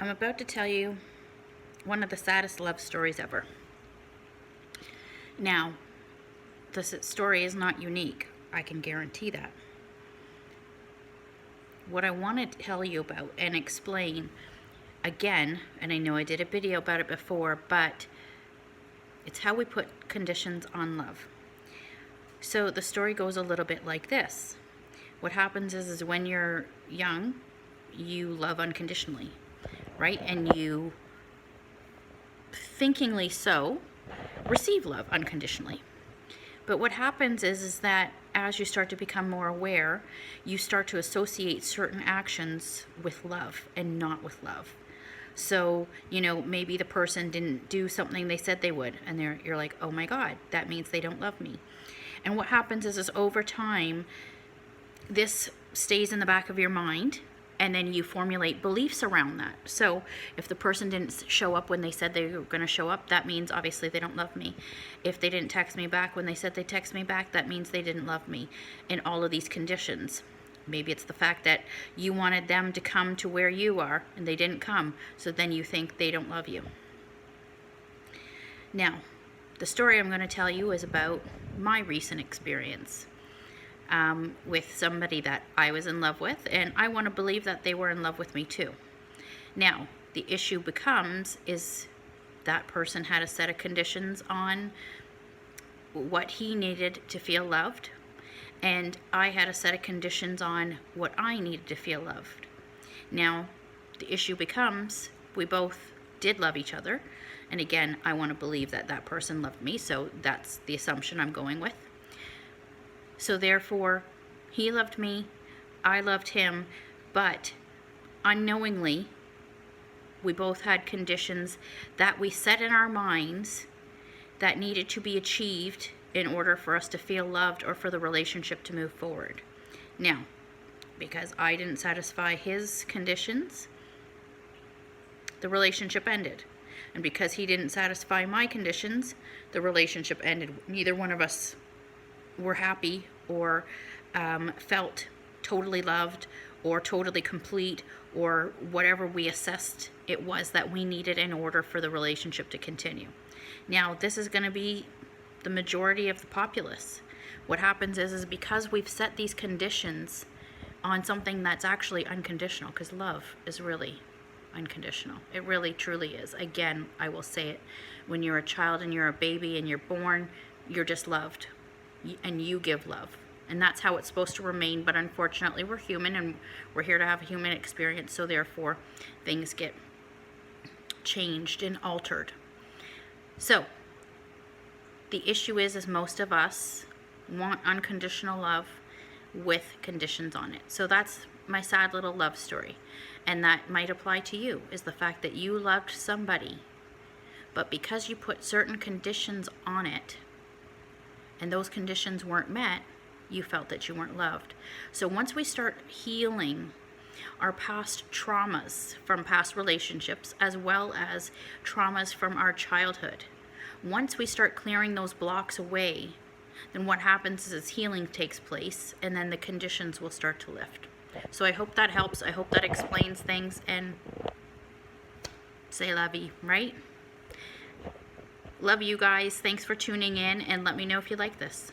I'm about to tell you one of the saddest love stories ever. Now, this story is not unique. I can guarantee that. What I want to tell you about and explain again, and I know I did a video about it before, but it's how we put conditions on love. So the story goes a little bit like this. What happens is when you're young, you love unconditionally, right? And you, thinkingly so, receive love unconditionally. But what happens is that as you start to become more aware, you start to associate certain actions with love and not with love. So, maybe the person didn't do something they said they would, and you're like, oh my God, that means they don't love me. And what happens is over time, this stays in the back of your mind, and then you formulate beliefs around that. So if the person didn't show up when they said they were going to show up, that means obviously they don't love me. If they didn't text me back when they said they'd text me back, that means they didn't love me. In all of these conditions. Maybe it's the fact that you wanted them to come to where you are and they didn't come, so then you think they don't love you. Now, the story I'm going to tell you is about my recent experience with somebody that I was in love with, and I want to believe that they were in love with me too. Now, the issue becomes is that person had a set of conditions on what he needed to feel loved, and I had a set of conditions on what I needed to feel loved. Now, the issue becomes we both did love each other, and again, I want to believe that that person loved me, so that's the assumption I'm going with. So therefore, he loved me, I loved him, but unknowingly, we both had conditions that we set in our minds that needed to be achieved in order for us to feel loved or for the relationship to move forward. Now, because I didn't satisfy his conditions, the relationship ended. And because he didn't satisfy my conditions, the relationship ended. Neither one of us were happy or felt totally loved or totally complete or whatever we assessed it was that we needed in order for the relationship to continue. Now, this is going to be the majority of the populace. What happens is because we've set these conditions on something that's actually unconditional, because love is really unconditional. It really truly is. Again, I will say it. When you're a child and you're a baby and you're born, you're just loved. And you give love, and that's how it's supposed to remain. But unfortunately, we're human and we're here to have a human experience, so therefore things get changed and altered. So the issue is most of us want unconditional love with conditions on it. So that's my sad little love story, and that might apply to you, is the fact that you loved somebody, but because you put certain conditions on it and those conditions weren't met, you felt that you weren't loved. So once we start healing our past traumas from past relationships, as well as traumas from our childhood, once we start clearing those blocks away, then what happens is healing takes place, and then the conditions will start to lift. So I hope that helps. I hope that explains things, and c'est la vie, right? Love you guys. Thanks for tuning in, and let me know if you like this.